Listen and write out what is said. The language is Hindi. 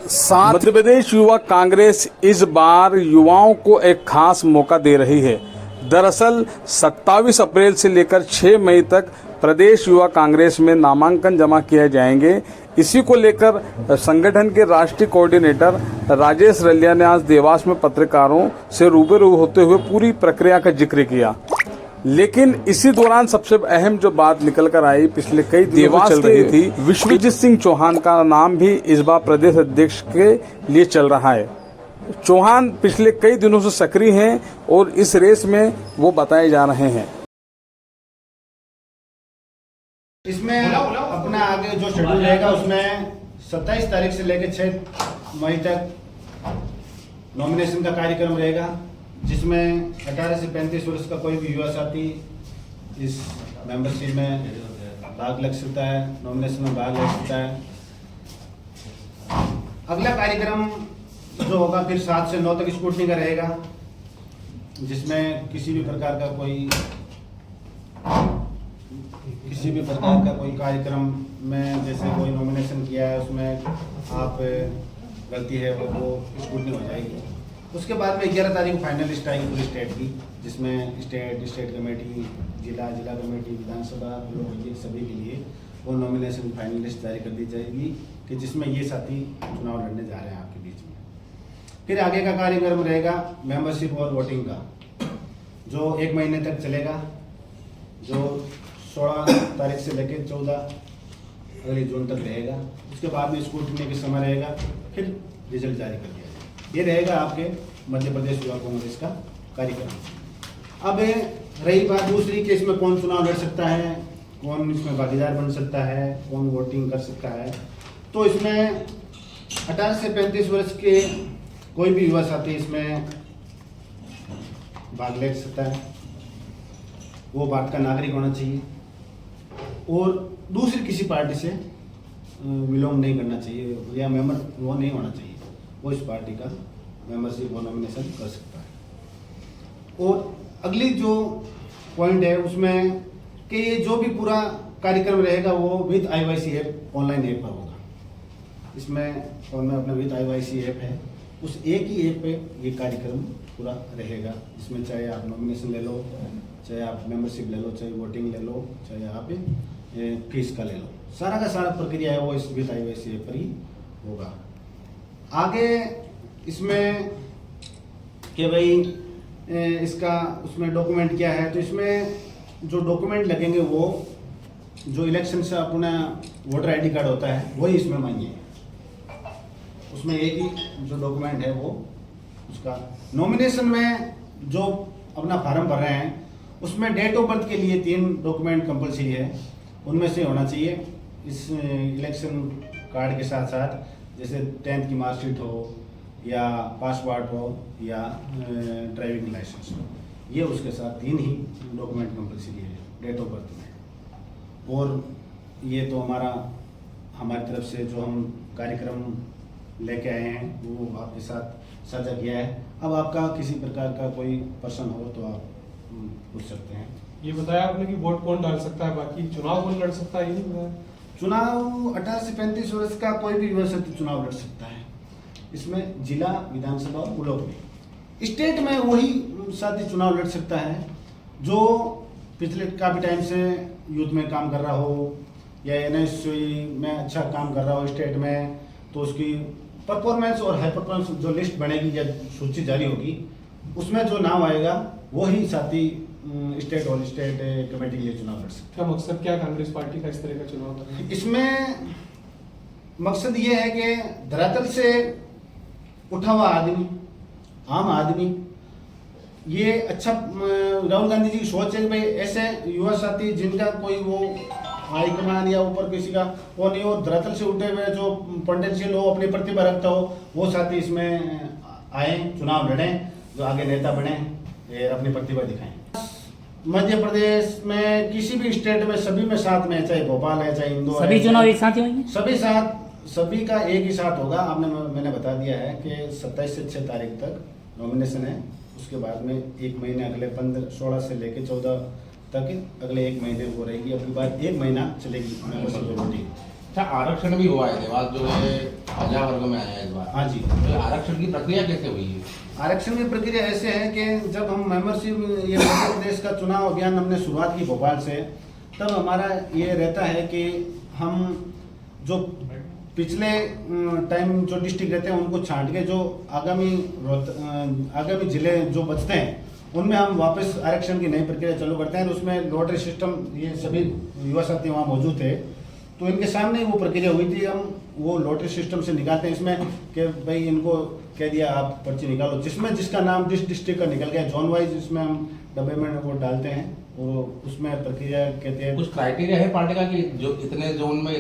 मध्य प्रदेश युवा कांग्रेस इस बार युवाओं को एक खास मौका दे रही है। दरअसल 27 अप्रैल से लेकर 6 मई तक प्रदेश युवा कांग्रेस में नामांकन जमा किए जाएंगे। इसी को लेकर संगठन के राष्ट्रीय कोऑर्डिनेटर राजेश रलिया ने आज देवास में पत्रकारों से रूबरू होते हुए पूरी प्रक्रिया का जिक्र किया। लेकिन इसी दौरान सबसे अहम जो बात निकल कर आई, पिछले कई दिनों से चल रही थी, विश्वजीत सिंह चौहान का नाम भी इस बार प्रदेश अध्यक्ष के लिए चल रहा है। चौहान पिछले कई दिनों से सक्रिय हैं और इस रेस में वो बताए जा रहे हैं। इसमें अपना आगे जो शेड्यूल रहेगा उसमें 27 तारीख से लेकर 6 मई तक नॉमिनेशन का कार्यक्रम रहेगा, जिसमें 18 से 35 वर्ष का कोई भी युवा साथी इस मेंबरशिप में भाग लग सकता है, नॉमिनेशन में भाग ले सकता है। अगला कार्यक्रम जो होगा फिर 7 से 9 तक स्क्रूटनी का रहेगा, जिसमें किसी भी प्रकार का कोई कार्यक्रम में जैसे कोई नॉमिनेशन किया है उसमें आप गलती है वो स्क्रूटनी हो जाएगी। उसके बाद में 11 तारीख को फाइनल लिस्ट आएगी पूरी स्टेट की, जिसमें स्टेट कमेटी, जिला कमेटी, विधानसभा ये सभी के लिए वो नॉमिनेशन फाइनल लिस्ट जारी कर दी जाएगी कि जिसमें ये साथी चुनाव लड़ने जा रहे हैं आपके बीच में। फिर आगे का कार्यक्रम रहेगा मेंबरशिप और वोटिंग का, जो 1 महीने तक चलेगा, जो 16 तारीख से लेकर 14 अगली जून तक रहेगा। उसके बाद में स्क्रूटनी के समय रहेगा, फिर रिजल्ट जारी कर दिया जाएगा। ये रहेगा आपके मध्य प्रदेश युवा कांग्रेस का कार्यक्रम। अब रही बात दूसरी कि इसमें कौन चुनाव लड़ सकता है, कौन इसमें भागीदार बन सकता है, कौन वोटिंग कर सकता है, तो इसमें 18 से 35 वर्ष के कोई भी युवा साथी इसमें भाग ले सकता है। वो भारत का नागरिक होना चाहिए और दूसरी किसी पार्टी से बिलोंग नहीं करना चाहिए या मेंबर वो नहीं होना चाहिए, वो इस पार्टी का मेंबरशिप और नॉमिनेशन कर सकता है। और अगली जो पॉइंट है उसमें कि ये जो भी पूरा कार्यक्रम रहेगा वो with IYC app, online app पर होगा। इसमें और में अपना विद IYC ऐप है, उस एक ही ऐप पे ये कार्यक्रम पूरा रहेगा। इसमें चाहे आप नॉमिनेशन ले लो, चाहे आप मेंबरशिप ले लो, चाहे वोटिंग ले लो, चाहे आप फीस का ले लो, सारा का सारा प्रक्रिया है वो इस विद IYC ऐप पर ही होगा। आगे इसमें कि भाई इसका उसमें डॉक्यूमेंट क्या है, तो इसमें जो डॉक्यूमेंट लगेंगे वो जो इलेक्शन से अपना वोटर ID कार्ड होता है वही इसमें मांगिए। उसमें एक ही जो डॉक्यूमेंट है वो उसका। नॉमिनेशन में जो अपना फॉर्म भर रहे हैं उसमें डेट ऑफ बर्थ के लिए 3 डॉक्यूमेंट कंपलसरी है, उनमें से होना चाहिए इस इलेक्शन कार्ड के साथ साथ, जैसे 10th की मार्कशीट हो या पासपोर्ट हो या ड्राइविंग लाइसेंस हो, ये उसके साथ 3 ही डॉक्यूमेंट कंपलसरी है डेट ऑफ बर्थ में। और ये तो हमारी तरफ से जो हम कार्यक्रम लेके आए हैं वो आपके साथ साझा किया है। अब आपका किसी प्रकार का कोई प्रश्न हो तो आप पूछ सकते हैं। ये बताया आपने कि वोट कौन डाल सकता है, बाकी चुनाव कौन लड़ सकता है ये नहीं बताया। चुनाव 18 से 35 वर्ष का कोई भी युवा साथी चुनाव लड़ सकता है। इसमें जिला, विधानसभा और ब्लॉक में। स्टेट में वही साथी चुनाव लड़ सकता है जो पिछले काफ़ी टाइम से यूथ में काम कर रहा हो या NSC में अच्छा काम कर रहा हो स्टेट में, तो उसकी परफॉर्मेंस और हाई परफॉर्मेंस जो लिस्ट बनेगी या सूची जारी होगी उसमें जो नाम आएगा वही साथी स्टेट और स्टेट कमेटी के लिए चुनाव लड़ सकते हैं। क्या मकसद क्या कांग्रेस पार्टी का इस तरह का चुनाव करना? इसमें मकसद ये है कि धरातल से उठा हुआ आदमी, आम आदमी, ये अच्छा राहुल गांधी जी की सोच है कि भाई ऐसे युवा साथी जिनका कोई वो हाईकमान या ऊपर किसी का वो नहीं हो, धरातल से उठे हुए जो पोटेंशियल हो, अपनी प्रतिभा रखता हो, वो साथी इसमें आए, चुनाव लड़ें, जो आगे नेता बने, अपनी प्रतिभा दिखाएं। मध्य प्रदेश में किसी भी स्टेट में सभी में साथ में, चाहे भोपाल है चाहे इंदौर, सभी चुनाव एक साथ ही होंगे, सभी का एक ही साथ होगा। मैंने बता दिया है कि 27 से 6 तारीख तक नॉमिनेशन है, उसके बाद में 1 महीने अगले 16 से लेकर 14 तक अगले 1 महीने वो रहेगी। अपनी बात 1 महीना चलेगी। अच्छा, आरक्षण भी हुआ है देवास जो है आजा वर्ग में आया इस बार। हाँ जी। तो आरक्षण की प्रक्रिया कैसे हुई है? आरक्षण की प्रक्रिया ऐसे है कि जब हम मेंबरशिप ये मध्य प्रदेश का चुनाव अभियान हमने शुरुआत की भोपाल से, तब हमारा ये रहता है कि हम जो पिछले टाइम जो डिस्ट्रिक्ट रहते हैं उनको छांट के जो आगामी जिले जो बचते हैं उनमें हम वापस आरक्षण की नई प्रक्रिया चालू करते हैं। उसमें लॉटरी सिस्टम, ये सभी युवा साथी वहाँ मौजूद थे, तो इनके सामने वो प्रक्रिया हुई थी। हम वो लॉटरी सिस्टम से निकालते हैं इसमें कि भाई इनको कह दिया आप पर्ची निकालो, जिसमें जिसका नाम जिस डिस्ट्रिक्ट का निकल गया जोन वाइज इसमें हम डब्बे में वो डालते हैं और उसमें प्रक्रिया कहते हैं। कुछ क्राइटेरिया है पार्टी का कि जो इतने जोन में